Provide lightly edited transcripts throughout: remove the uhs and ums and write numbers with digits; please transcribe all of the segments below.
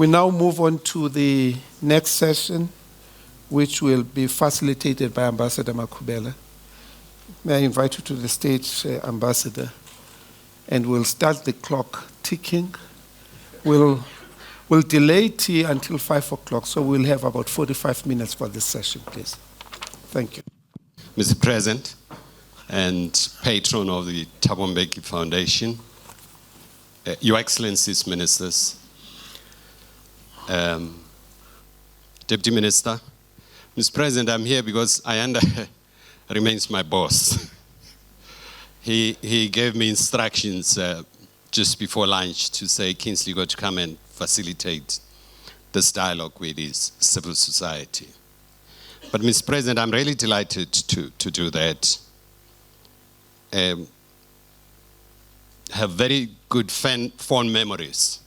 We now move on to the next session, which will be facilitated by Ambassador Makubela. May I invite you to the stage, Ambassador, and we'll start the clock ticking. We'll delay tea until 5 o'clock, so we'll have about 45 minutes for this session, please. Thank you. Mr. President and patron of the Thabo Mbeki Foundation, Your Excellencies, Ministers, Deputy Minister. Mr. President, I'm here because Ayanda remains my boss. He gave me instructions just before lunch to say, Kingsley, got to come and facilitate this dialogue with his civil society. But, Mr. President, I'm really delighted to do that. Have very good fond memories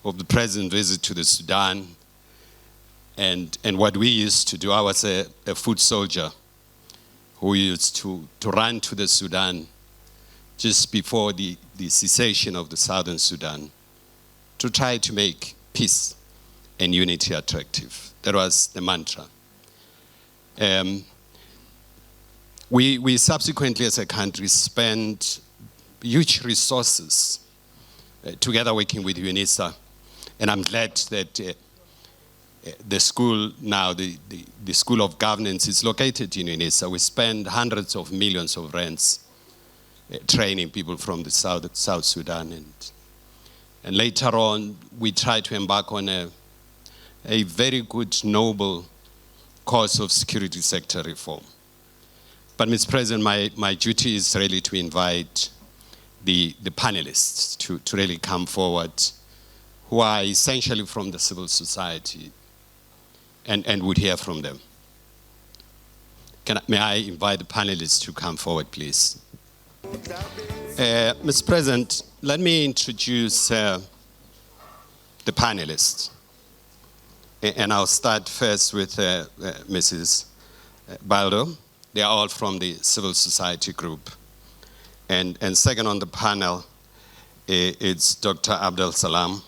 of the President's visit to the Sudan and what we used to do. I was a foot soldier who used to run to the Sudan just before the cessation of the Southern Sudan to try to make peace and unity attractive. That was the mantra. We subsequently as a country spent huge resources together working with UNISA, and I'm glad that the school now, the School of Governance is located in UNISA. We spend hundreds of millions of rands training people from the South Sudan, and later on we tried to embark on a very good, noble course of security sector reform. But, Mr. President, my duty is really to invite the panelists to really come forward, who are essentially from the civil society, and would hear from them. May I invite the panelists to come forward, please? Mr. President, let me introduce the panelists. And I'll start first with Mrs. Baldo. They are all from the civil society group. And second on the panel, it's Dr. Abdel Salam.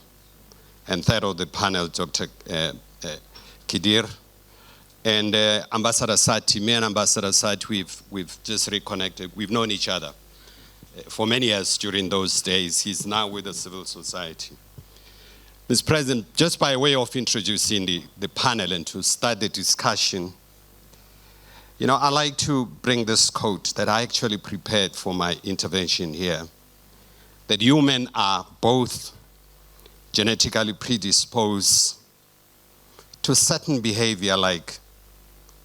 And third on the panel, Dr. Kidir. And Ambassador Sati, me and Ambassador Sati, we've just reconnected. We've known each other for many years during those days. He's now with the civil society. Mr. President, just by way of introducing the panel and to start the discussion, you know, I like to bring this quote that I actually prepared for my intervention here, that humans are both genetically predisposed to certain behavior like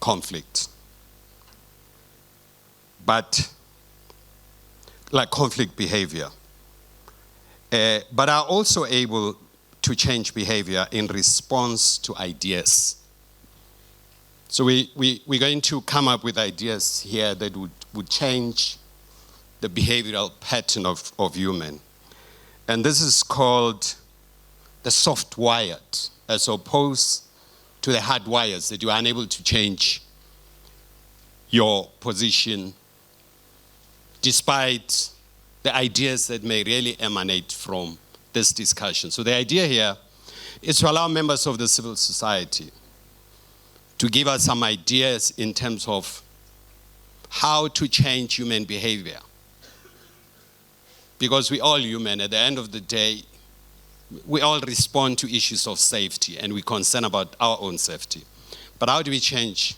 conflict, but like conflict behavior, but are also able to change behavior in response to ideas. So we're going to come up with ideas here that would change the behavioral pattern of human. And this is called the soft wired, as opposed to the hard wires that you are unable to change your position despite the ideas that may really emanate from this discussion. So the idea here is to allow members of the civil society to give us some ideas in terms of how to change human behavior. Because we're all human. At the end of the day, we all respond to issues of safety and we're concerned about our own safety. But how do we change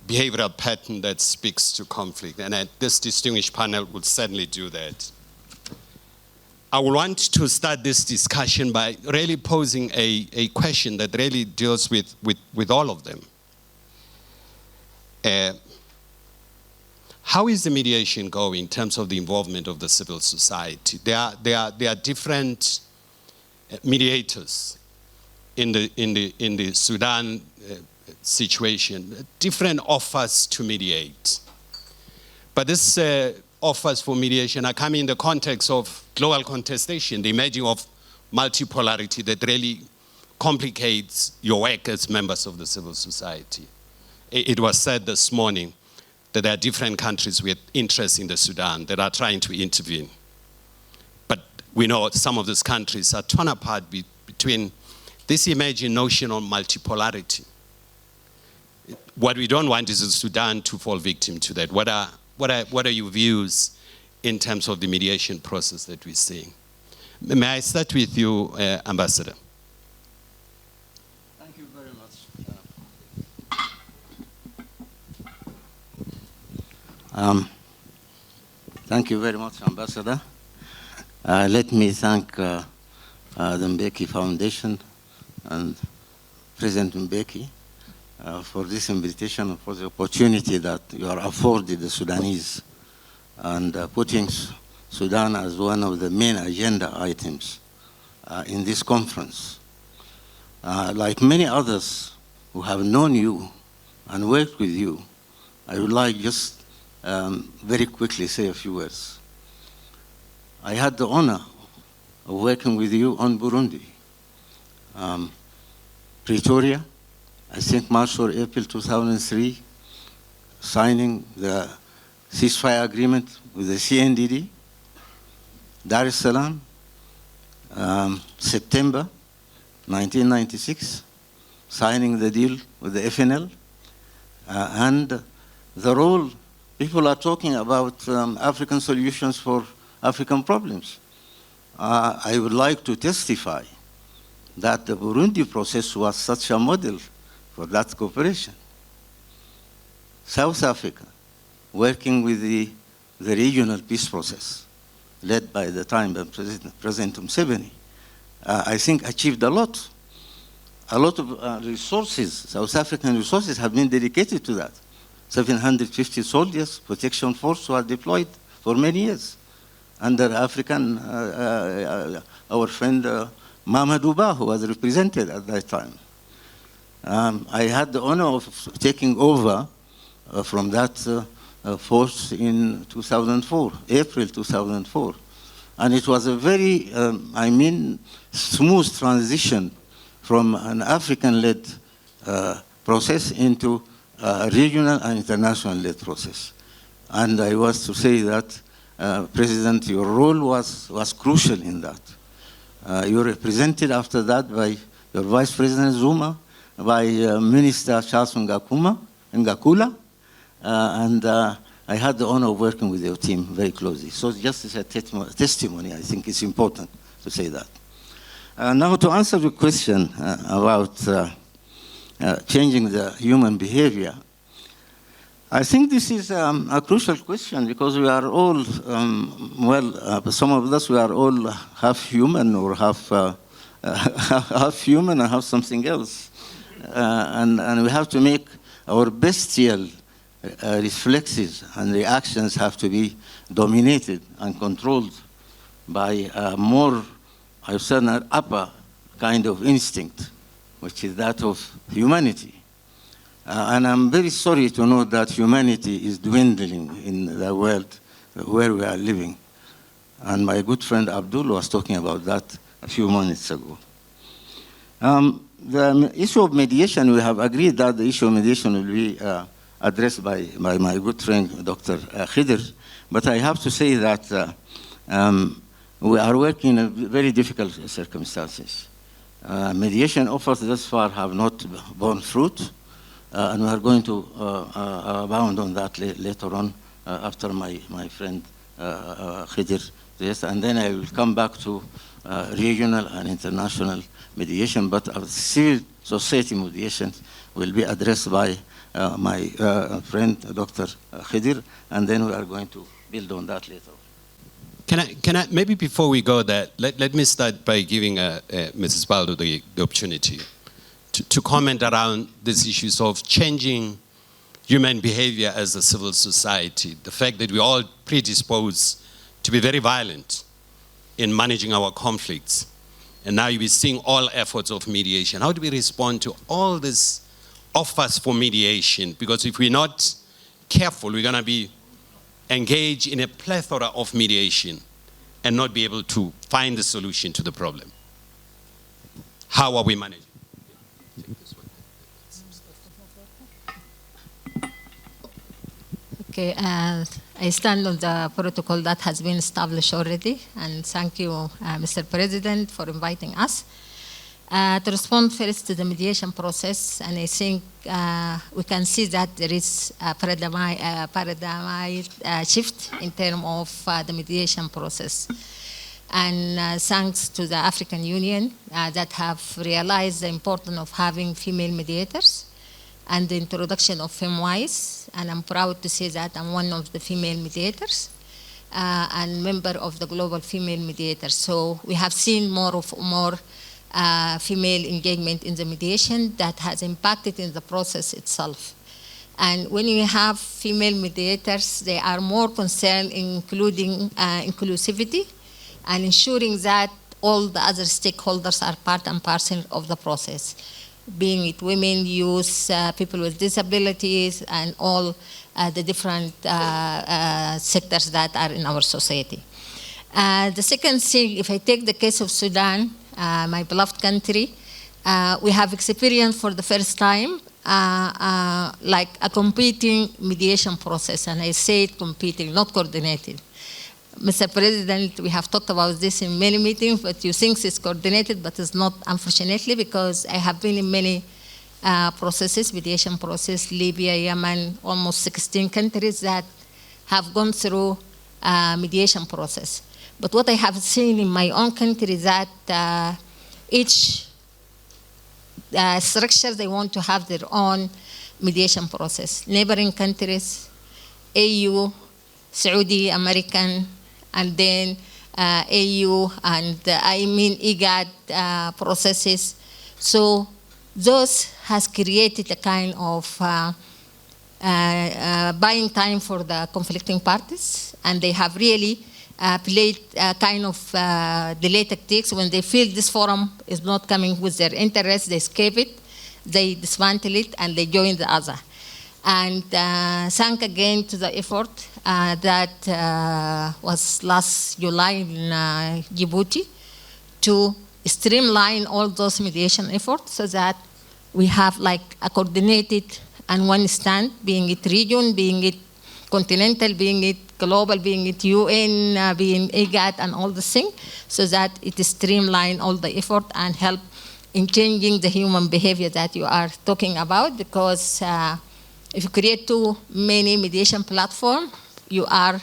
behavioral pattern that speaks to conflict? And this distinguished panel will certainly do that. I would want to start this discussion by really posing a question that really deals with all of them. How is the mediation going in terms of the involvement of the civil society? There are different mediators in the Sudan situation, different offers to mediate. But this offers for mediation are coming in the context of global contestation, the emerging of multipolarity that really complicates your work as members of the civil society. It was said this morning that there are different countries with interests in the Sudan that are trying to intervene. But we know some of these countries are torn apart between this emerging notion of multipolarity. What we don't want is Sudan to fall victim to that. What are your views in terms of the mediation process that we're seeing? May I start with you, Ambassador? Thank you very much. Thank you very much, Ambassador. Let me thank the Mbeki Foundation and President Mbeki for this invitation and for the opportunity that you are afforded the Sudanese and putting Sudan as one of the main agenda items in this conference. Like many others who have known you and worked with you, I would like just very quickly say a few words. I had the honor of working with you on Burundi. Pretoria, I think March or April 2003, signing the ceasefire agreement with the CNDD. Dar es Salaam, September 1996, signing the deal with the FNL. And the role, people are talking about African solutions for African problems. I would like to testify that the Burundi process was such a model for that cooperation. South Africa, working with the regional peace process, led by the time by President Museveni, I think achieved a lot. A lot of resources, South African resources, have been dedicated to that. 750 soldiers, protection force were deployed for many years under African, our friend Mamadou Ba, who was represented at that time. I had the honor of taking over from that force in 2004, April 2004. And it was a very, smooth transition from an African-led process into a regional and international-led process. And I was to say that, President, your role was crucial in that. You were represented after that by your Vice President Zuma, by Minister Charles Ngakula, and I had the honor of working with your team very closely. So just as a testimony, I think it's important to say that. Now to answer the question about changing the human behavior, I think this is a crucial question because we are all, some of us, we are all half human or half human and half something else. And we have to make our bestial reflexes and reactions have to be dominated and controlled by a more, I would say, an upper kind of instinct, which is that of humanity. And I'm very sorry to know that humanity is dwindling in the world where we are living. And my good friend Abdul was talking about that a few minutes ago. The issue of mediation, we have agreed that the issue of mediation will be addressed by my good friend, Dr. Khidir. But I have to say that we are working in very difficult circumstances. Mediation offers thus far have not borne fruit, and we are going to abound on that later on after my friend Khidir. Yes, and then I will come back to regional and international mediation, but civil society mediation will be addressed by my friend Dr. Khidir, and then we are going to build on that later. Can I maybe before we go there, let me start by giving Mrs. Baldo the opportunity to comment around these issues of changing human behavior as a civil society, the fact that we're all predisposed to be very violent in managing our conflicts. And now you'll be seeing all efforts of mediation. How do we respond to all these offers for mediation? Because if we're not careful, we're going to be engaged in a plethora of mediation and not be able to find the solution to the problem. How are we managing? Okay, I stand on the protocol that has been established already, and thank you, Mr. President, for inviting us. To respond first to the mediation process, and I think we can see that there is a paradigm shift in terms of the mediation process. And thanks to the African Union that have realized the importance of having female mediators and the introduction of FemWise, and I'm proud to say that I'm one of the female mediators and member of the Global Female Mediators. So we have seen more female engagement in the mediation that has impacted in the process itself. And when you have female mediators, they are more concerned in including inclusivity and ensuring that all the other stakeholders are part and parcel of the process, being it women, youth, people with disabilities, and all the different sectors that are in our society. The second thing, if I take the case of Sudan, my beloved country, we have experienced for the first time like a competing mediation process, and I say it competing, not coordinated. Mr. President, we have talked about this in many meetings, but you think it's coordinated, but it's not, unfortunately, because I have been in many processes, mediation process, Libya, Yemen, almost 16 countries that have gone through mediation process. But what I have seen in my own country is that each structure, they want to have their own mediation process. Neighboring countries, AU, Saudi, American, and then AU, and I mean IGAD processes. So those has created a kind of buying time for the conflicting parties, and they have really played a kind of delay tactics. When they feel this forum is not coming with their interest, they escape it, they dismantle it, and they join the other. And thank again to the effort that was last July in Djibouti to streamline all those mediation efforts so that we have like a coordinated and one stand, being it region, being it continental, being it global, being it UN, being IGAD, and all the things, so that it streamline all the effort and help in changing the human behavior that you are talking about. Because if you create too many mediation platforms, you are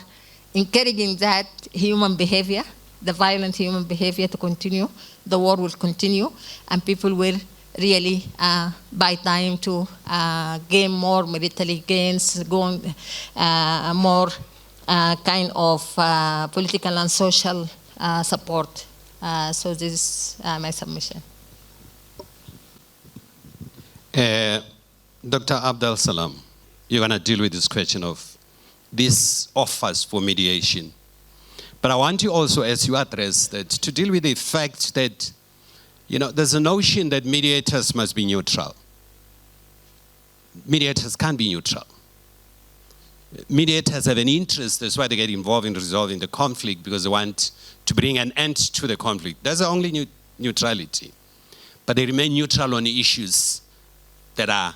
encouraging that human behavior, the violent human behavior, to continue. The war will continue, and people will really buy time to gain more military gains, go more kind of political and social support. So this is my submission. Dr. Abdel Salam, you're going to deal with this question of these offers for mediation. But I want you also, as you address that, to deal with the fact that, you know, there's a notion that mediators must be neutral. Mediators can't be neutral. Mediators have an interest, that's why they get involved in resolving the conflict, because they want to bring an end to the conflict. That's the only neutrality. But they remain neutral on the issues that are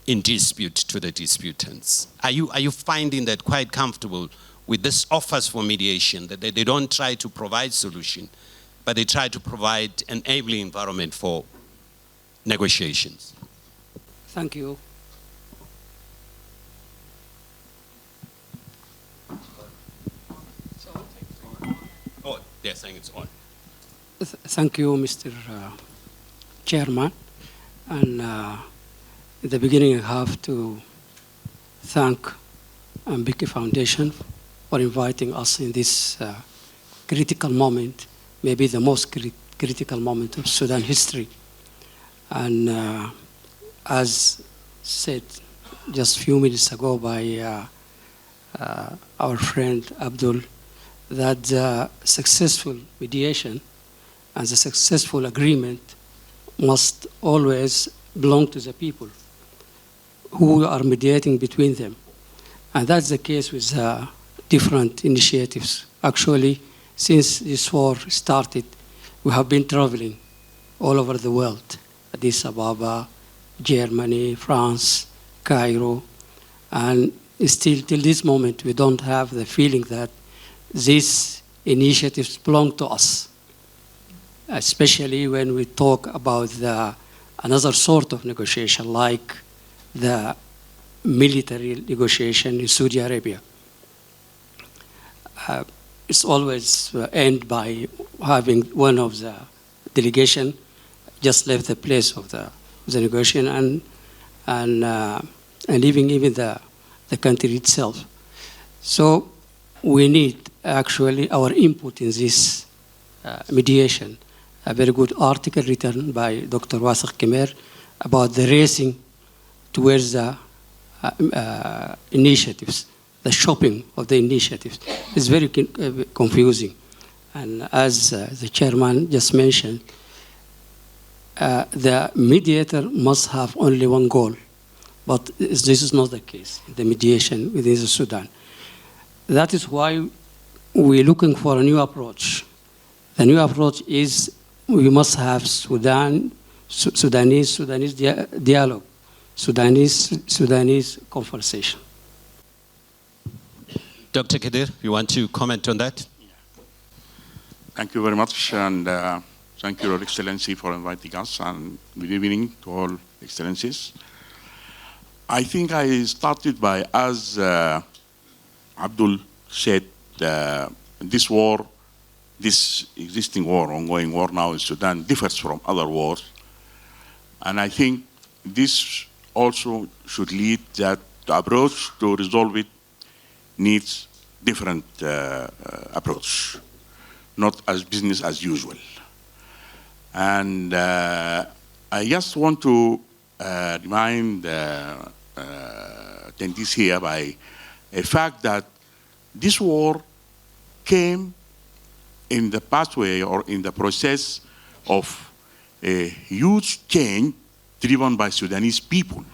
in dispute to the disputants. Are you finding that quite comfortable with this offers for mediation, that they don't try to provide solution, but they try to provide an enabling environment for negotiations? Thank you. Oh, they're saying it's on. Thank you, Mr. Chairman. And in the beginning, I have to thank Mbeki Foundation for inviting us in this critical moment, maybe the most critical moment of Sudan history. And as said just a few minutes ago by our friend Abdul, that the successful mediation and the successful agreement must always belong to the people who are mediating between them. And that's the case with different initiatives. Actually, since this war started, we have been traveling all over the world. Addis Ababa, Germany, France, Cairo, and still till this moment we don't have the feeling that these initiatives belong to us. especially when we talk about another sort of negotiation, like the military negotiation in Saudi Arabia. It's always end by having one of the delegation just left the place of the negotiation and leaving even the country itself. So we need actually our input in this mediation. A very good article written by Dr. Wasaq Kemer about the racing towards the initiatives, the shopping of the initiatives. It's very confusing. And as the chairman just mentioned, the mediator must have only one goal, but this is not the case in the mediation within the Sudan. That is why we're looking for a new approach. The new approach is we must have Sudanese dialogue, Sudanese conversation. Dr. Kadir, you want to comment on that? Thank you very much, and thank you, Your Excellency, for inviting us, and good evening to all Excellencies. I think I started by, as Abdul said, this war, this existing war, ongoing war now in Sudan, differs from other wars. And I think this also should lead that the approach to resolve it needs different approach, not as business as usual. And I just want to remind attendees here by a fact that this war came in the pathway or in the process of a huge change driven by Sudanese people.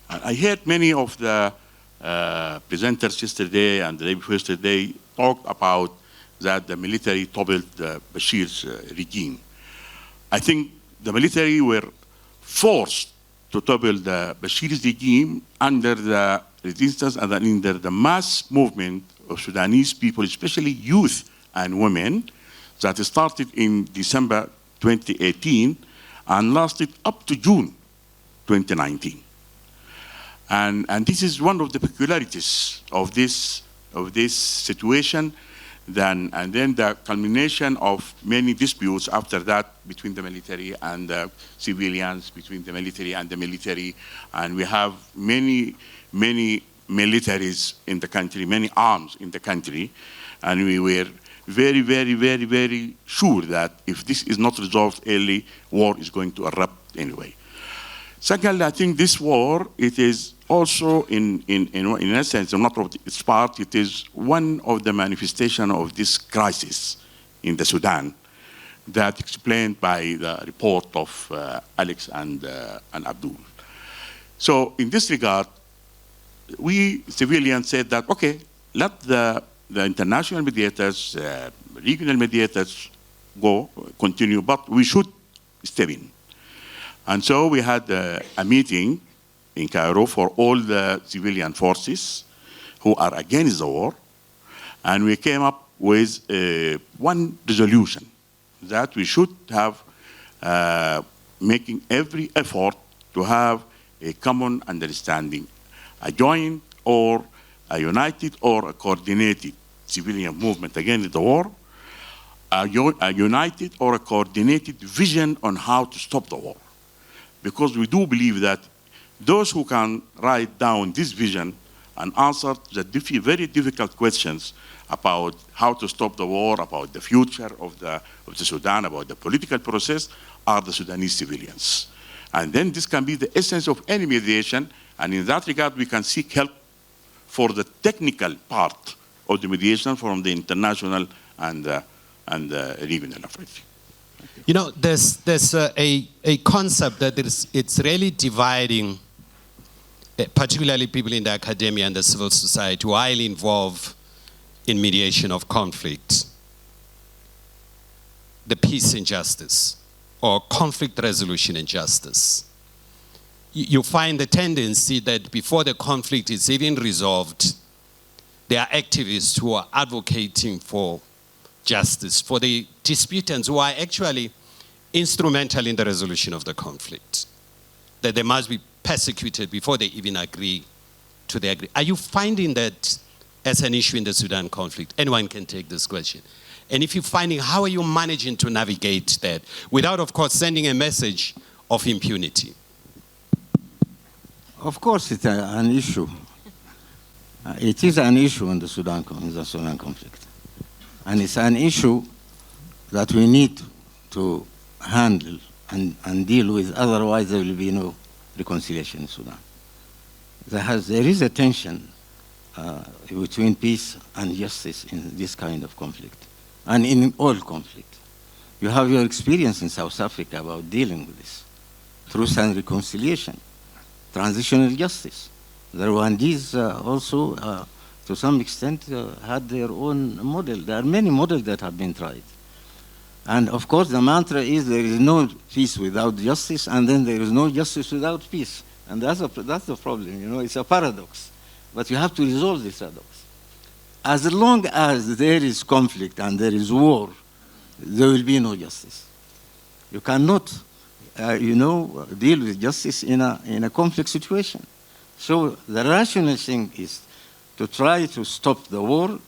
And I heard many of the presenters yesterday and the day before yesterday talk about that the military toppled Bashir's regime. I think the military were forced to topple the Bashir's regime under the resistance and under the mass movement of Sudanese people, especially youth and women, that started in December 2018 and lasted up to June 2019. And this is one of the peculiarities of this situation, and then the culmination of many disputes after that between the military and the civilians, between the military and the military. And we have many militaries in the country, many arms in the country. And we were very, very, very, very sure that if this is not resolved early, war is going to erupt anyway. Secondly, I think this war, it is also in essence, not of its part, it is one of the manifestations of this crisis in the Sudan that explained by the report of Alex and Abdul. So in this regard, we civilians said that, okay, let the international mediators, regional mediators continue, but we should step in. And so we had a meeting in Cairo for all the civilian forces who are against the war, and we came up with one resolution that we should have making every effort to have a common understanding, a joint or a united or a coordinated civilian movement against the war, a united or a coordinated vision on how to stop the war. Because we do believe that those who can write down this vision and answer the very difficult questions about how to stop the war, about the future of the Sudan, about the political process, are the Sudanese civilians. And then this can be the essence of any mediation, and in that regard we can seek help for the technical part of the mediation from the international and regional approach. You know, there's a concept that it's really dividing, particularly people in the academia and the civil society who are highly involved in mediation of conflict, the peace and justice, or conflict resolution and justice. You find the tendency that before the conflict is even resolved, there are activists who are advocating for justice for the disputants who are actually instrumental in the resolution of the conflict, that they must be persecuted before they even agree to the agreement. Are you finding that as an issue in the Sudan conflict? Anyone can take this question. And if you're finding, how are you managing to navigate that without, of course, sending a message of impunity? Of course, it's an issue. It is an issue in the Sudan conflict. And it's an issue that we need to handle and deal with, otherwise there will be no reconciliation in Sudan. There is a tension between peace and justice in this kind of conflict, and in all conflict. You have your experience in South Africa about dealing with this. Truth and reconciliation, transitional justice. The Rwandese also, to some extent, had their own model. There are many models that have been tried. And of course, the mantra is there is no peace without justice, and then there is no justice without peace. And that's the problem, you know, it's a paradox. But you have to resolve this paradox. As long as there is conflict and there is war, there will be no justice. You cannot, deal with justice in a conflict situation. So the rational thing is to try to stop the war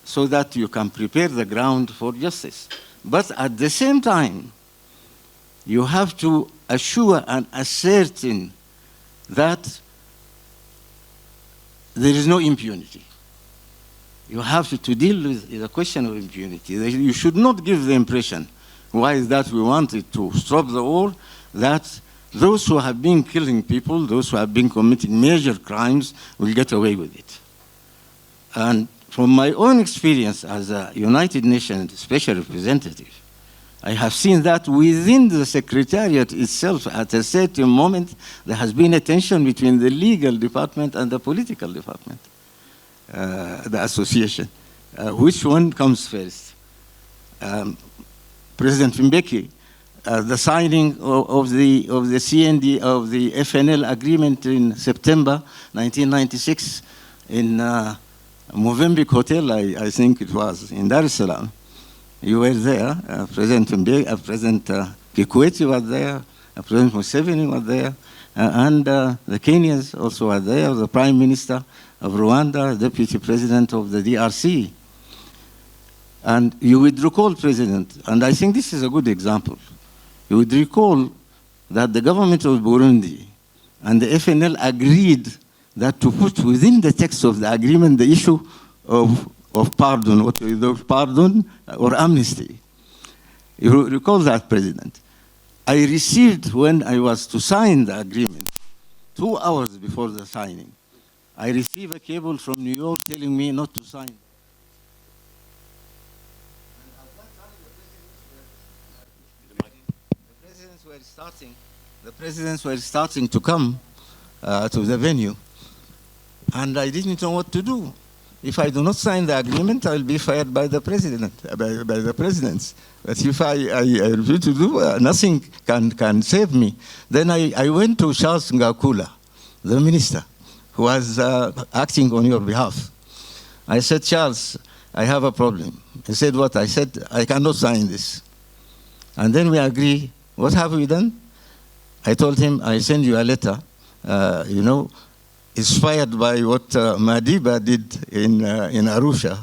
so that you can prepare the ground for justice. But at the same time, you have to assure and ascertain that there is no impunity. You have to deal with the question of impunity. You should not give the impression, why is that we wanted to stop the war, that those who have been killing people, those who have been committing major crimes, will get away with it. And from my own experience as a United Nations Special Representative, I have seen that within the Secretariat itself, at a certain moment, there has been a tension between the legal department and the political department, the association. Which one comes first? President Mbeki, the signing of the CND, of the FNL agreement in September 1996 in Movenpick Hotel, I think it was, in Dar es Salaam. You were there, President Mbeki, President Kikwete was there, President Museveni was there, and the Kenyans also were there, the Prime Minister of Rwanda, Deputy President of the DRC. And you would recall, President, and I think this is a good example, you would recall that the government of Burundi and the FNL agreed that to put within the text of the agreement the issue of pardon, pardon or amnesty. You recall that, President. I received, when I was to sign the agreement, 2 hours before the signing, I received a cable from New York telling me not to sign. The presidents were starting to come to the venue, and I didn't know what to do. If I do not sign the agreement, I will be fired by the president, by the presidents. But if I refuse to do, nothing can save me. Then I went to Charles Ngakula, the minister, who was acting on your behalf. I said, Charles, I have a problem. He said, what? I said, I cannot sign this. And then we agree. What have we done? I told him, I send you a letter, inspired by what Madiba did in Arusha,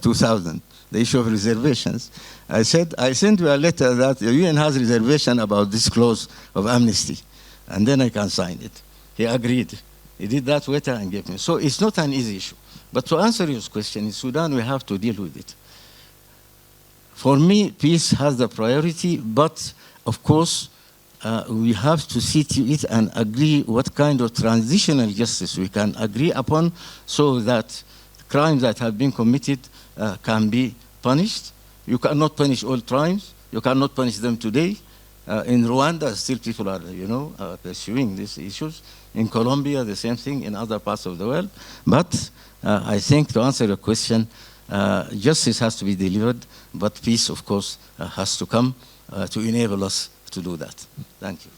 2000, the issue of reservations. I said, I sent you a letter that the UN has reservation about this clause of amnesty, and then I can sign it. He agreed. He did that letter and gave me. So it's not an easy issue. But to answer your question, in Sudan, we have to deal with it. For me, peace has the priority, but of course, we have to see to it and agree what kind of transitional justice we can agree upon so that crimes that have been committed can be punished. You cannot punish all crimes. You cannot punish them today. In Rwanda, still people are, pursuing these issues. In Colombia, the same thing, in other parts of the world. But I think to answer your question, justice has to be delivered, but peace, of course, has to come to enable us to do that. Thank you.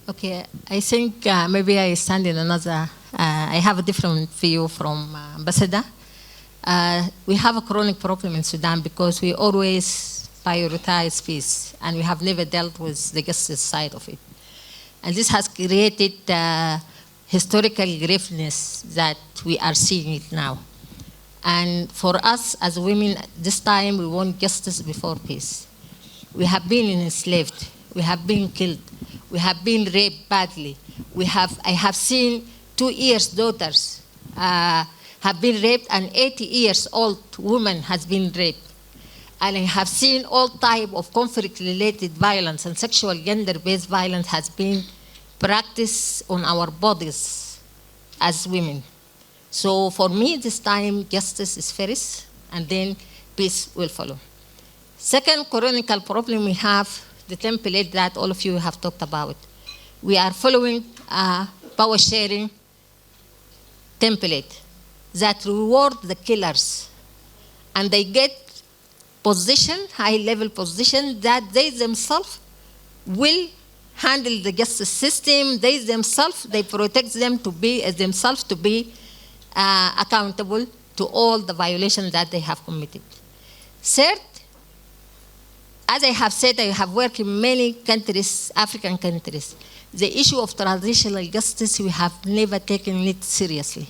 Okay, I think maybe I stand in another, I have a different view from Ambassador. We have a chronic problem in Sudan because we always prioritize peace, and we have never dealt with the justice side of it. And this has created historical graveness that we are seeing it now. And for us as women, this time we want justice before peace. We have been enslaved. We have been killed. We have been raped badly. I have seen 2 years daughters have been raped, and 80 years old woman has been raped. And I have seen all type of conflict-related violence and sexual gender-based violence has been practiced on our bodies as women. So for me, this time, justice is first, and then peace will follow. Second chronicle problem we have, the template that all of you have talked about. We are following a power sharing template that reward the killers, and they get position, high-level position, that they themselves will handle the justice system. They protect them to be themselves to be accountable to all the violations that they have committed. Third, as I have said, I have worked in many countries, African countries. The issue of transitional justice, we have never taken it seriously.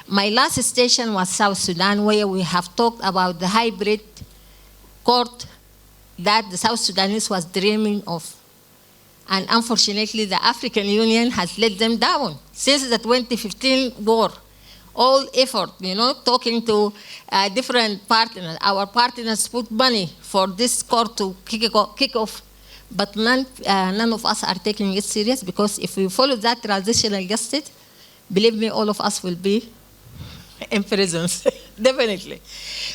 My last station was South Sudan, where we have talked about the hybrid court that the South Sudanese was dreaming of. And unfortunately, the African Union has let them down. Since the 2015 war, all effort, talking to different partners. Our partners put money for this court to kick off, but none of us are taking it serious, because if we follow that transitional justice, believe me, all of us will be in prisons, definitely.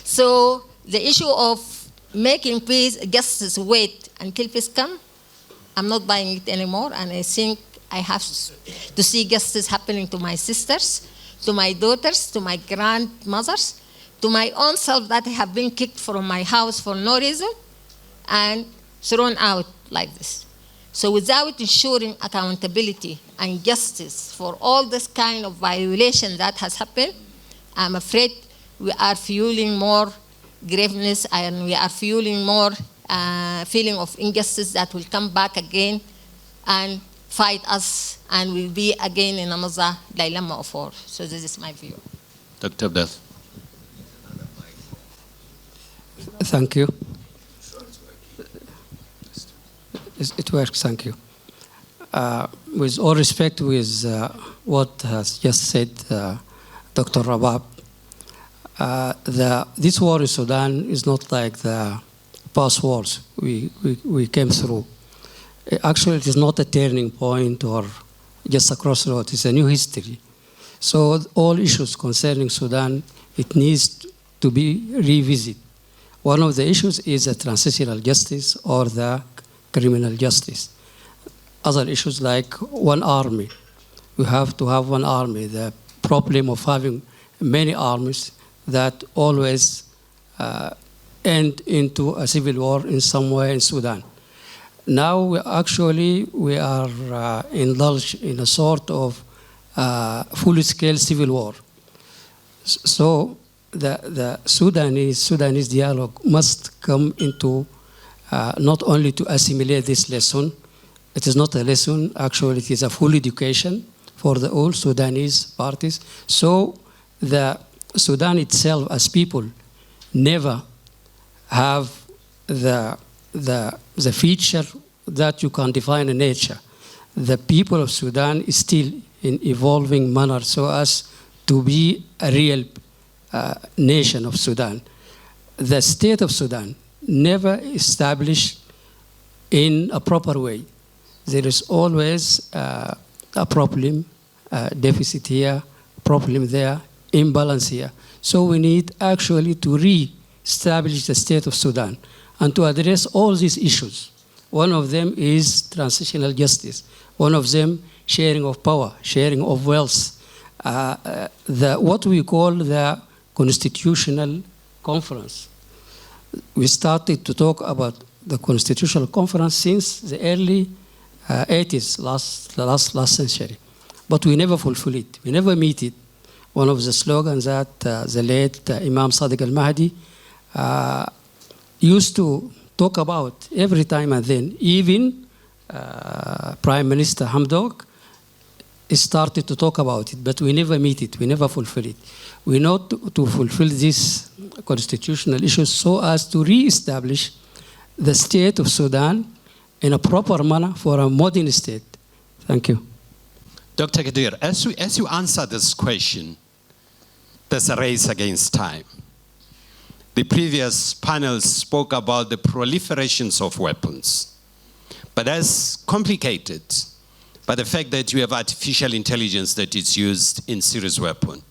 So the issue of making peace, justice wait until peace comes, I'm not buying it anymore, and I think I have to see justice happening to my sisters, to my daughters, to my grandmothers, to my own self that I have been kicked from my house for no reason and thrown out like this. So without ensuring accountability and justice for all this kind of violation that has happened, I'm afraid we are fueling more graveness, and we are fueling more feeling of injustice that will come back again and fight us, and we'll be again in another dilemma of war. So this is my view. Dr. Beth. Thank you. It works, thank you. With all respect with what has just said Dr. Rabab, this war in Sudan is not like the past wars we came through. Actually, it is not a turning point or just a crossroad. It's a new history. So all issues concerning Sudan, it needs to be revisited. One of the issues is the transitional justice or the criminal justice. Other issues like one army. We have to have one army. The problem of having many armies that always end into a civil war in some way in Sudan. Now we are indulged in a sort of full-scale civil war. So the Sudanese dialogue must come into not only to assimilate this lesson. It is not a lesson, actually it is a full education for the all Sudanese parties. So the Sudan itself as people never have the feature that you can define in nature. The people of Sudan is still in evolving manner so as to be a real nation of Sudan. The state of Sudan never established in a proper way. There is always a problem, deficit here, problem there, imbalance here. So we need actually to re-establish the state of Sudan and to address all these issues. One of them is transitional justice. One of them, sharing of power, sharing of wealth. What we call the Constitutional Conference. We started to talk about the Constitutional Conference since the early 80s, last century. But we never fulfill it. We never meet it. one of the slogans that the late Imam Sadiq al-Mahdi used to talk about every time and then. Even Prime Minister Hamdok started to talk about it, but we never meet it, we never fulfill it. We know to fulfill these constitutional issues so as to re-establish the state of Sudan in a proper manner for a modern state. Thank you. Dr. Kadir, as you answer this question, there's a race against time. The previous panels spoke about the proliferations of weapons, but that's complicated by the fact that you have artificial intelligence that is used in serious weapon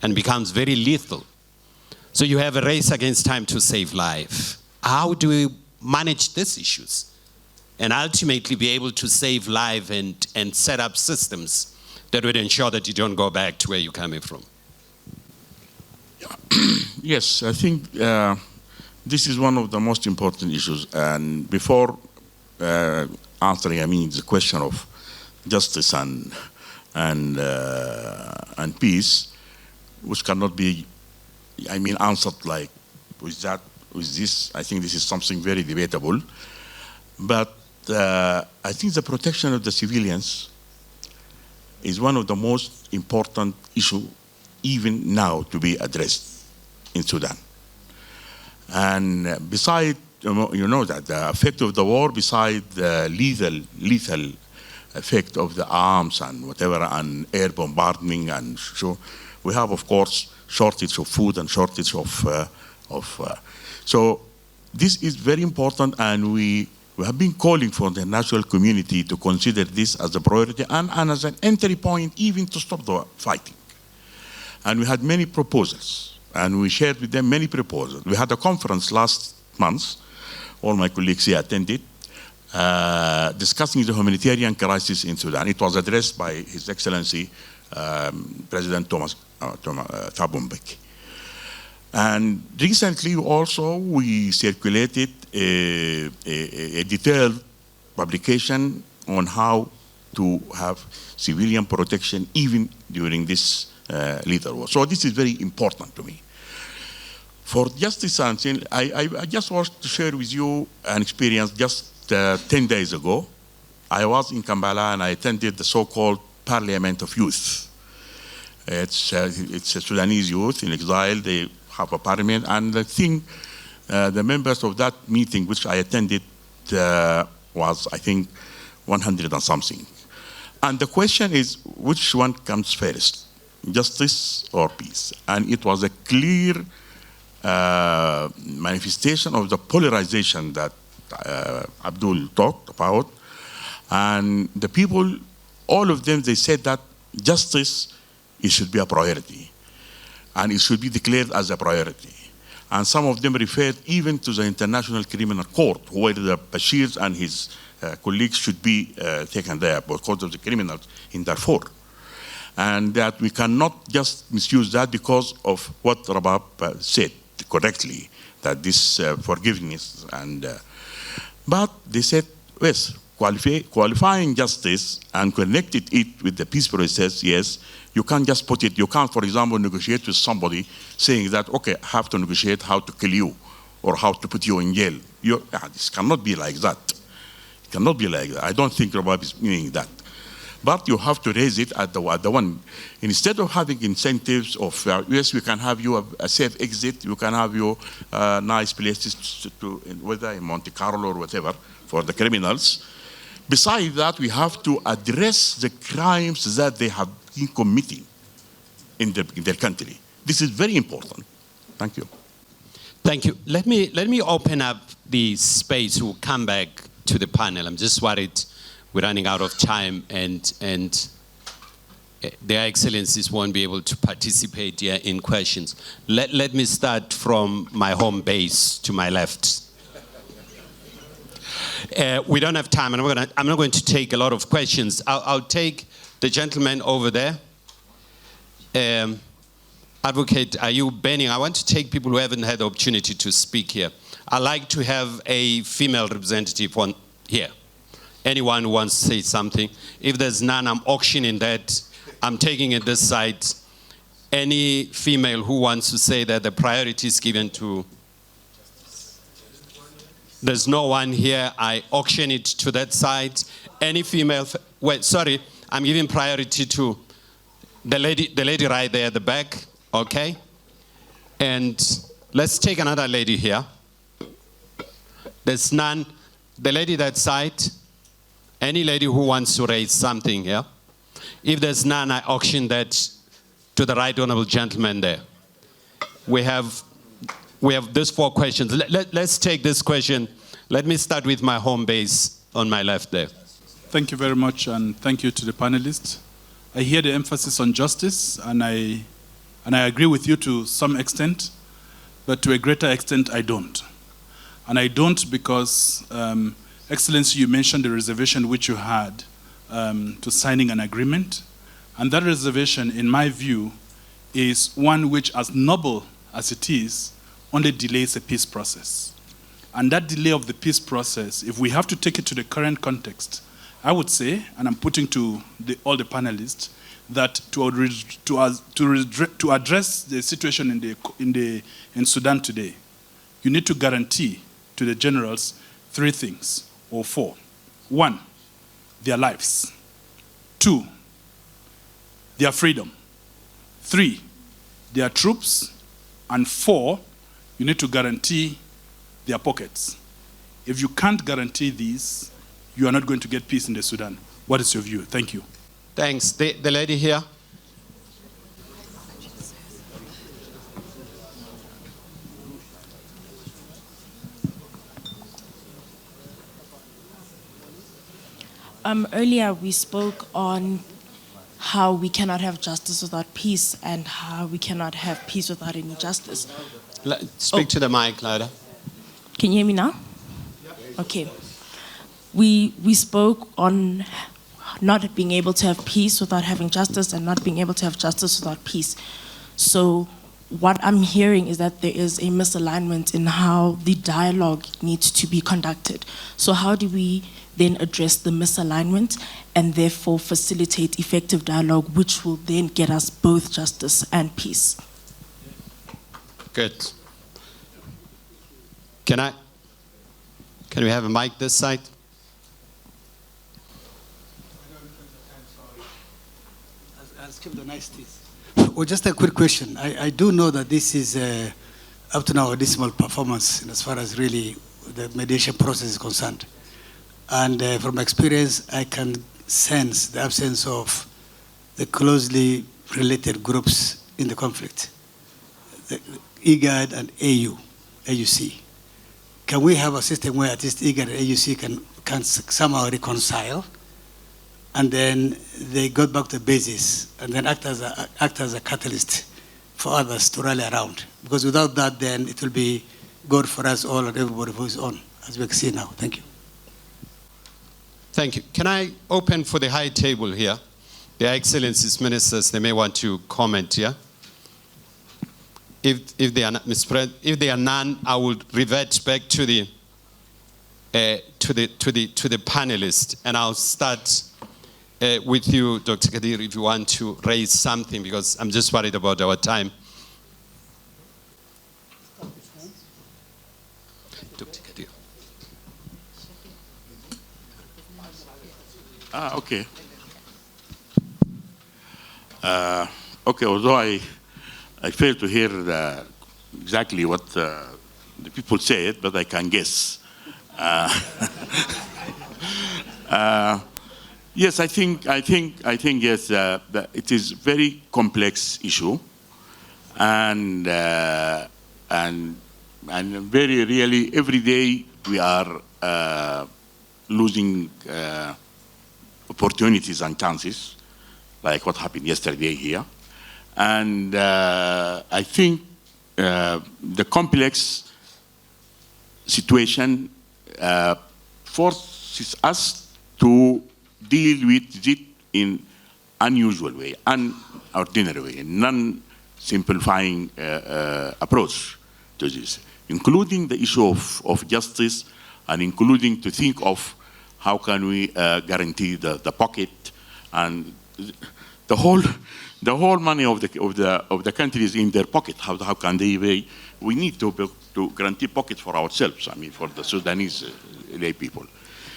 and becomes very lethal. So you have a race against time to save life. How do we manage these issues and ultimately be able to save life and set up systems that would ensure that you don't go back to where you're coming from? Yes, I think this is one of the most important issues. And before answering, the question of justice and peace, which cannot be, answered like with this. I think this is something very debatable. But I think the protection of the civilians is one of the most important issues even now to be addressed in Sudan. And beside, that the effect of the war, beside the lethal effect of the arms and whatever, and air bombardment, and so we have, of course, shortage of food and shortage so this is very important, and we have been calling for the international community to consider this as a priority and as an entry point even to stop the fighting. And we had many proposals, and we shared with them many proposals. We had a conference last month, all my colleagues here attended, discussing the humanitarian crisis in Sudan. It was addressed by His Excellency President Thabo Mbeki. And recently also we circulated a detailed publication on how to have civilian protection even during this lethal war. So this is very important to me. For justice, I just want to share with you an experience just 10 days ago. I was in Kampala and I attended the so-called Parliament of Youth. It's a Sudanese youth in exile. They have a parliament, and I think the members of that meeting, which I attended, was, I think, 100 and something. And the question is, which one comes first, justice or peace? And it was a clear manifestation of the polarization that Abdul talked about. And the people, all of them, they said that justice, it should be a priority. And it should be declared as a priority. And some of them referred even to the International Criminal Court, where the Bashir and his colleagues should be taken there because of the criminals in Darfur. And that we cannot just misuse that because of what Rabab said correctly, that this forgiveness and... but they said, yes, qualifying justice and connected it with the peace process, yes, you can't just put it, you can't, for example, negotiate with somebody saying that, okay, I have to negotiate how to kill you or how to put you in jail. This cannot be like that. It cannot be like that. I don't think Rabab is meaning that. But you have to raise it at the one. Instead of having incentives of, yes, we can have you a safe exit, you can have you nice places to, whether in Monte Carlo or whatever, for the criminals. Besides that, we have to address the crimes that they have been committing in their country. This is very important. Thank you. Thank you. Let me open up the space. We'll come back to the panel. I'm just worried we're running out of time, and their excellencies won't be able to participate here in questions. Let me start from my home base to my left. We don't have time, and I'm not going to take a lot of questions. I'll take the gentleman over there. Advocate, are you banning? I want to take people who haven't had the opportunity to speak here. I'd like to have a female representative on here. Anyone who wants to say something. If there's none, I'm auctioning that. I'm taking it this side. any female who wants to say that the priority is given to... There's no one here. I auction it to that side. Any female... Wait, sorry. I'm giving priority to the lady right there at the back. Okay? And let's take another lady here. There's none. The lady that side. Any lady who wants to raise something here. If there's none, I auction that to the right honorable gentleman there. We have these 4 questions. Let's take this question. Let me start with my home base on my left there. Thank you very much, and thank you to the panelists. I hear the emphasis on justice, and I agree with you to some extent, but to a greater extent, I don't. And I don't because, Excellency, you mentioned the reservation which you had to signing an agreement. And that reservation, in my view, is one which, as noble as it is, only delays a peace process. And that delay of the peace process, if we have to take it to the current context, I would say, and I'm putting to all the panelists, that to address the situation in Sudan today, you need to guarantee to the generals 3 things, or 4. 1, their lives. 2, their freedom. 3, their troops. And 4, you need to guarantee their pockets. If you can't guarantee these, you are not going to get peace in the Sudan. What is your view? Thank you. Thanks. The lady here. Earlier we spoke on how we cannot have justice without peace and how we cannot have peace without any justice. Speak to the mic, louder. Can you hear me now? Okay. We spoke on not being able to have peace without having justice and not being able to have justice without peace. So what I'm hearing is that there is a misalignment in how the dialogue needs to be conducted. So how do we then address the misalignment and therefore facilitate effective dialogue, which will then get us both justice and peace? Good. Can we have a mic this side? I'll skip the niceties. Well, just a quick question. I do know that this is up to now a dismal performance as far as really the mediation process is concerned. And from experience, I can sense the absence of the closely related groups in the conflict, the IGAD and AUC. Can we have a system where at least IGAD and AUC can somehow reconcile, and then they go back to basis, and then act as a catalyst for others to rally around? Because without that, then it will be good for us all and everybody who is on, as we can see now. Thank you. Thank you. Can I open for the high table here? Their Excellencies, Ministers, they may want to comment here. If they are not, Mr. President, if they are none, I will revert back to the panelists, and I'll start with you, Dr. Kadir, if you want to raise something, because I'm just worried about our time. Dr. Kadir. Okay. Okay, although I fail to hear exactly what the people said, but I can guess. Yes, I think yes, that it is a very complex issue, and very really every day we are losing opportunities and chances, like what happened yesterday here. And I think the complex situation forces us to deal with it in unusual way, unordinary way, non-simplifying approach to this, including the issue of justice, and including to think of how can we guarantee the pocket, and the whole money of the country is in their pocket. How can they pay? We need to guarantee pocket for ourselves. I mean, for the Sudanese lay people.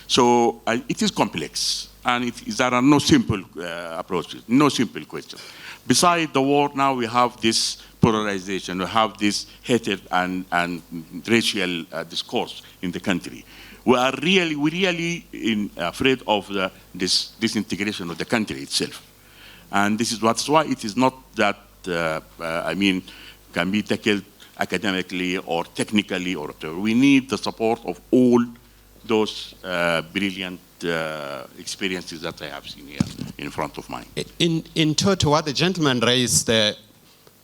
So it is complex, and there are no simple approaches, no simple questions. Besides the war, now we have this polarization, we have this hatred and racial discourse in the country. We really afraid of this disintegration of the country itself. And that's why it is not that, can be tackled academically or technically or whatever. We need the support of all those brilliant experiences that I have seen here in front of mine. In total, what the gentleman raised there,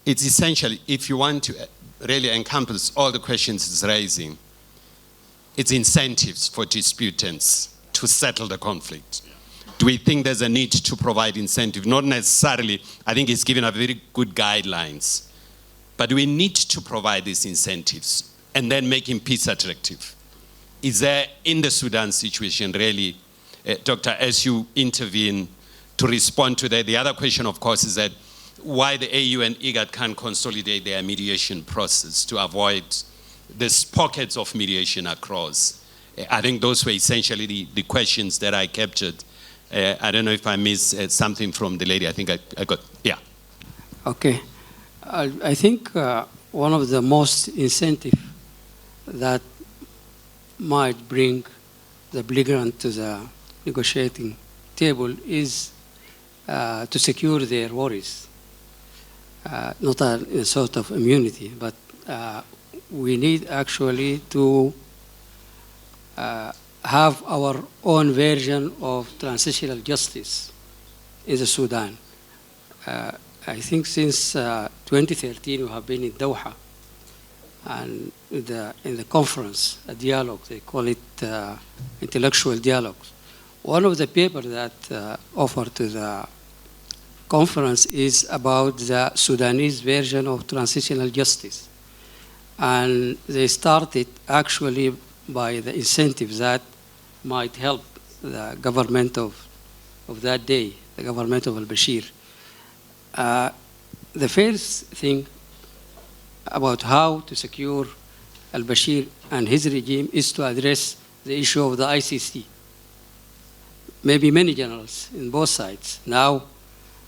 it's essentially, if you want to really encompass all the questions it's raising, it's incentives for disputants to settle the conflict. Do we think there's a need to provide incentive? Not necessarily. I think he's given a very good guidelines. But we need to provide these incentives and then making peace attractive. Is there, in the Sudan situation, really, Doctor, as you intervene to respond to that, the other question, of course, is that why the AU and IGAD can't consolidate their mediation process to avoid these pockets of mediation across. I think those were essentially the questions that I captured. I don't know if I missed something from the lady. I think I got, yeah. Okay. I think one of the most incentive that might bring the belligerent to the negotiating table is to secure their worries. Not a sort of immunity, but we need actually to have our own version of transitional justice in the Sudan. I think since 2013 we have been in Doha, and in the conference, a dialogue, they call it intellectual dialogues. One of the papers that offered to the conference is about the Sudanese version of transitional justice. And they started actually by the incentives that might help the government of that day, the government of al-Bashir. The first thing about how to secure al-Bashir and his regime is to address the issue of the ICC. Maybe many generals in both sides now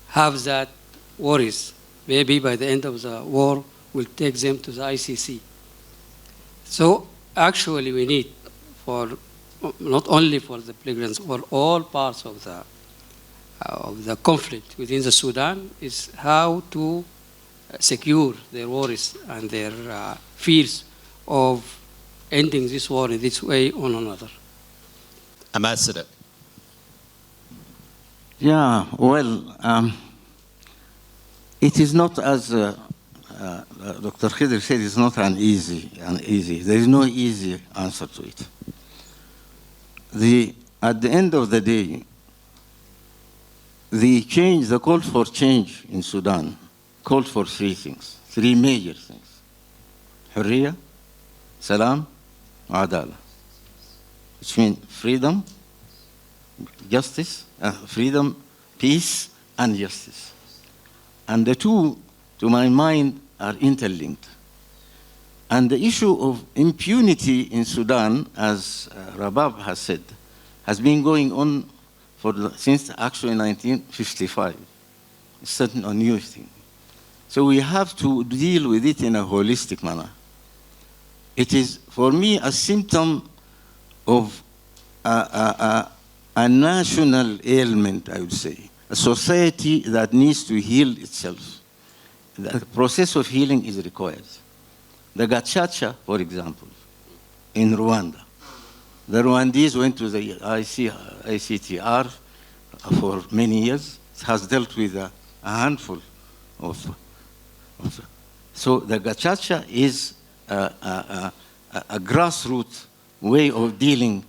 have that worries. Maybe by the end of the war, we'll take them to the ICC. So actually we need, for not only for the belligerents, for all parts of the conflict within the Sudan, is how to secure their worries and their fears of ending this war in this way or another. Ambassador. Yeah, well, it is not as Dr. Khidr said, it's not an easy. There is no easy answer to it. At the end of the day, the call for change in Sudan called for three things, three major things: Hurriya, Salam, Adala, which means freedom, justice, freedom, peace, and justice. And the two, to my mind, are interlinked. And the issue of impunity in Sudan, as Rabab has said, has been going on since actually 1955. It's not a new thing. So we have to deal with it in a holistic manner. It is, for me, a symptom of a national ailment, I would say, a society that needs to heal itself. The process of healing is required. The Gachacha, for example, in Rwanda. The Rwandese went to the ICTR for many years. It has dealt with a handful of. So the Gachacha is a grassroots way of dealing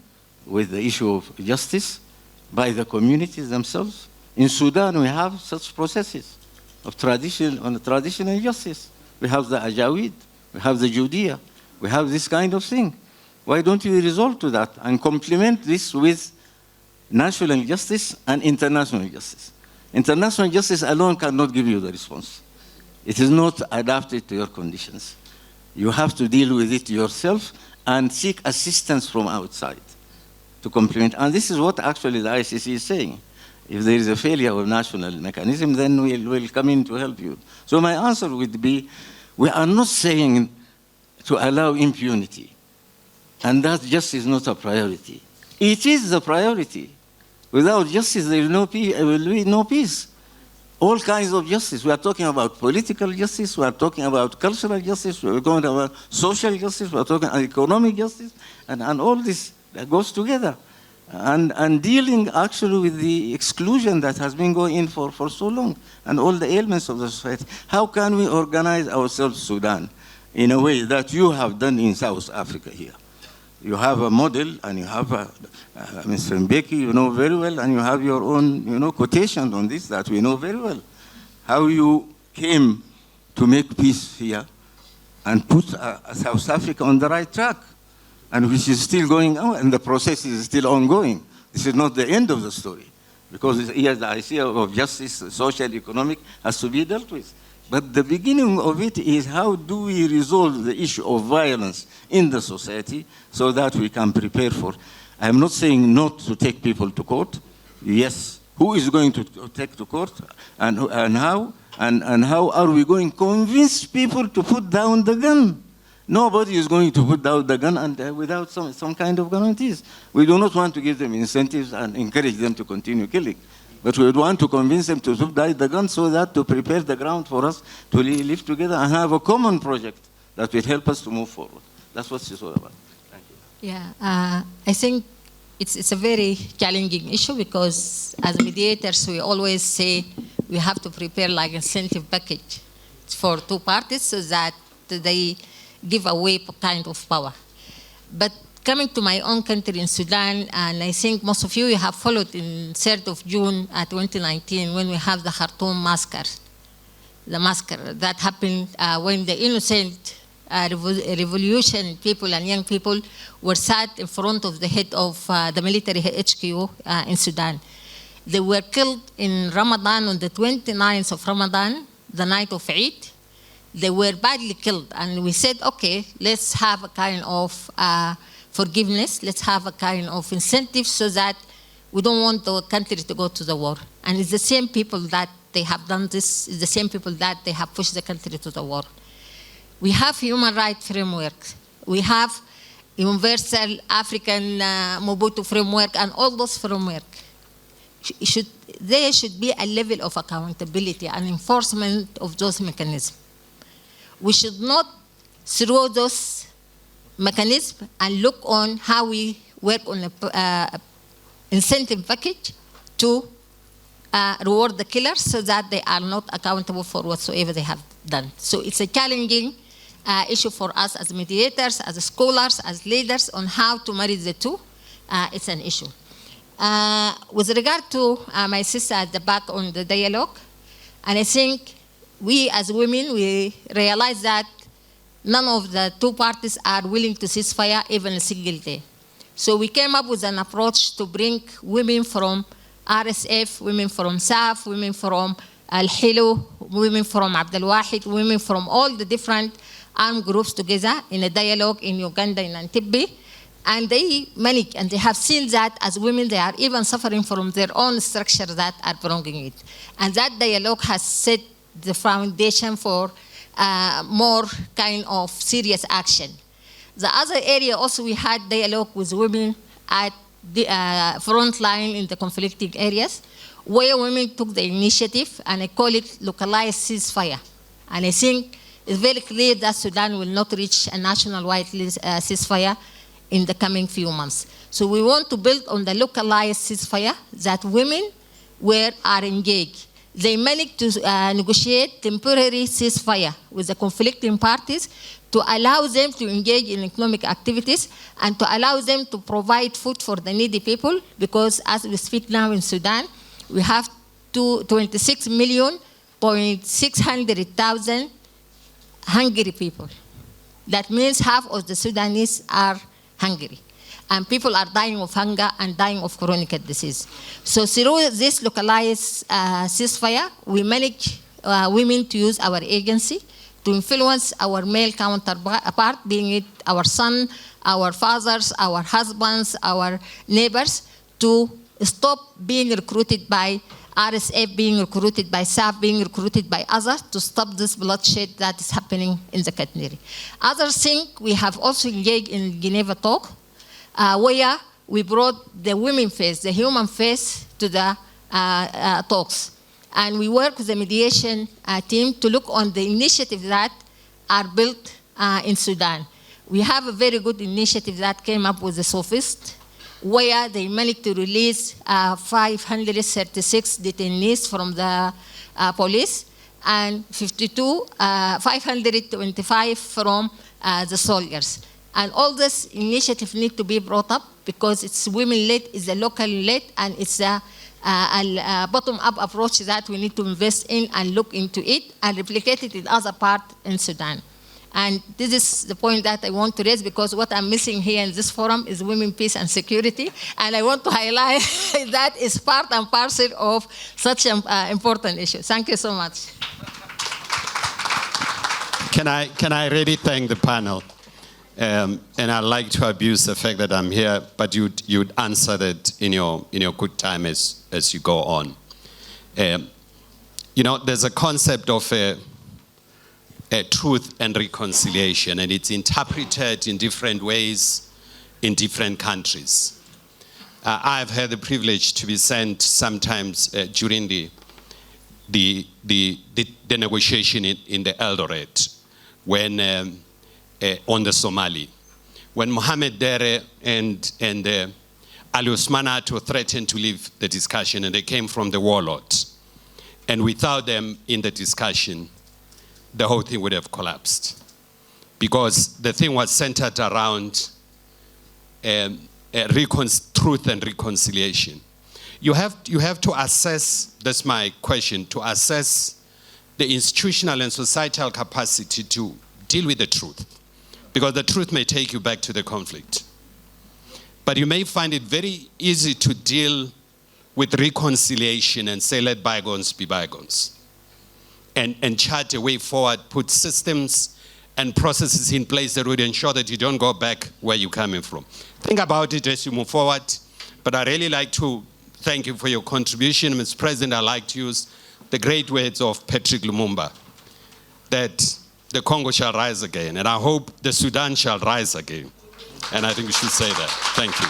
with the issue of justice by the communities themselves. In Sudan, we have such processes of traditional justice. We have the Ajawid, we have the Judea, we have this kind of thing. Why don't we resort to that and complement this with national justice and international justice? International justice alone cannot give you the response. It is not adapted to your conditions. You have to deal with it yourself and seek assistance from outside to complement. And this is what actually the ICC is saying. If there is a failure of national mechanism, then we'll come in to help you. So my answer would be, we are not saying to allow impunity, and that justice is not a priority. It is the priority. Without justice, there will be no peace. All kinds of justice. We are talking about political justice, we are talking about cultural justice, we are talking about social justice, we are talking about economic justice, and all this that goes together. And dealing actually with the exclusion that has been going on for so long, and all the ailments of the society. How can we organize ourselves, Sudan, in a way that you have done in South Africa here? You have a model, and you have Mr. Mbeki, you know very well, and you have your own, quotation on this that we know very well. How you came to make peace here and put South Africa on the right track, and which is still going on, and the process is still ongoing. This is not the end of the story, because here the idea of justice, social, economic, has to be dealt with. But the beginning of it is, how do we resolve the issue of violence in the society so that we can prepare for. I'm not saying not to take people to court. Yes, who is going to take to court, and how? And how are we going to convince people to put down the gun? Nobody is going to put down the gun without some kind of guarantees. We do not want to give them incentives and encourage them to continue killing. But we would want to convince them to put down the gun so that to prepare the ground for us to live together and have a common project that will help us to move forward. That's what it's all about. Thank you. Yeah, I think it's a very challenging issue, because as mediators, we always say we have to prepare like incentive package for two parties so that they give away kind of power. But coming to my own country in Sudan, and I think most of you have followed in 3rd of June 2019 when we have the Khartoum massacre. The massacre that happened when the innocent revolution people and young people were sat in front of the head of the military HQ in Sudan. They were killed in Ramadan, on the 29th of Ramadan, the night of Eid. They were badly killed, and we said, okay, let's have a kind of forgiveness, let's have a kind of incentive so that we don't want the country to go to the war. And it's the same people that they have done this, it's the same people that they have pushed the country to the war. We have human rights framework. We have universal African Mobutu framework, and all those framework. There should be a level of accountability and enforcement of those mechanisms. We should not throw those mechanisms and look on how we work on an incentive package to reward the killers so that they are not accountable for whatsoever they have done. So it's a challenging issue for us as mediators, as scholars, as leaders, on how to marry the two. It's an issue. With regard to my sister at the back on the dialogue, and I think we as women, we realize that none of the two parties are willing to cease fire even a single day. So we came up with an approach to bring women from RSF, women from SAF, women from Al-Hilo, women from Abdel Wahid, women from all the different armed groups together in a dialogue in Uganda, in Entebbe. And they manage, and they have seen that as women, they are even suffering from their own structure that are bringing it. And that dialogue has set the foundation for more kind of serious action. The other area also, we had dialogue with women at the front line in the conflicting areas, where women took the initiative, and I call it localized ceasefire. And I think it's very clear that Sudan will not reach a national-wide ceasefire in the coming few months. So we want to build on the localized ceasefire that women are engaged. They managed to negotiate temporary ceasefire with the conflicting parties to allow them to engage in economic activities and to allow them to provide food for the needy people, because as we speak now in Sudan, we have 26,600,000 hungry people. That means half of the Sudanese are hungry. and people are dying of hunger and dying of chronic disease. So through this localized ceasefire, we manage women to use our agency to influence our male counterpart, being it our son, our fathers, our husbands, our neighbors, to stop being recruited by RSF, being recruited by SAF, being recruited by others, to stop this bloodshed that is happening in the Katniri. Other thing, we have also engaged in Geneva talk, where we brought the women face, the human face, to the talks. And we work with the mediation team to look on the initiatives that are built in Sudan. We have a very good initiative that came up with the Sophist, where they managed to release 536 detainees from the police and 525 from the soldiers. And all this initiative need to be brought up because it's women-led, it's a local-led, and it's a bottom-up approach that we need to invest in and look into it and replicate it in other parts in Sudan. And this is the point that I want to raise, because what I'm missing here in this forum is women, peace, and security. And I want to highlight that is part and parcel of such an important issue. Thank you so much. Can I really thank the panel? And I'd like to abuse the fact that I'm here, but you'd answer that in your good time as you go on. You know, there's a concept of truth and reconciliation, and it's interpreted in different ways in different countries. I've had the privilege to be sent sometimes during the negotiation in the Eldoret, when on the Somali, when Mohamed Dere and Ali Usman Ato threatened to leave the discussion, and they came from the warlord, and without them in the discussion, the whole thing would have collapsed, because the thing was centered around truth and reconciliation. You have to assess, that's my question, to assess the institutional and societal capacity to deal with the truth, because the truth may take you back to the conflict. But you may find it very easy to deal with reconciliation and say, let bygones be bygones. And chart a way forward, put systems and processes in place that would ensure that you don't go back where you're coming from. Think about it as you move forward. But I'd really like to thank you for your contribution. Mr. President, I'd like to use the great words of Patrick Lumumba, that the Congo shall rise again. And I hope the Sudan shall rise again. And I think we should say that. Thank you.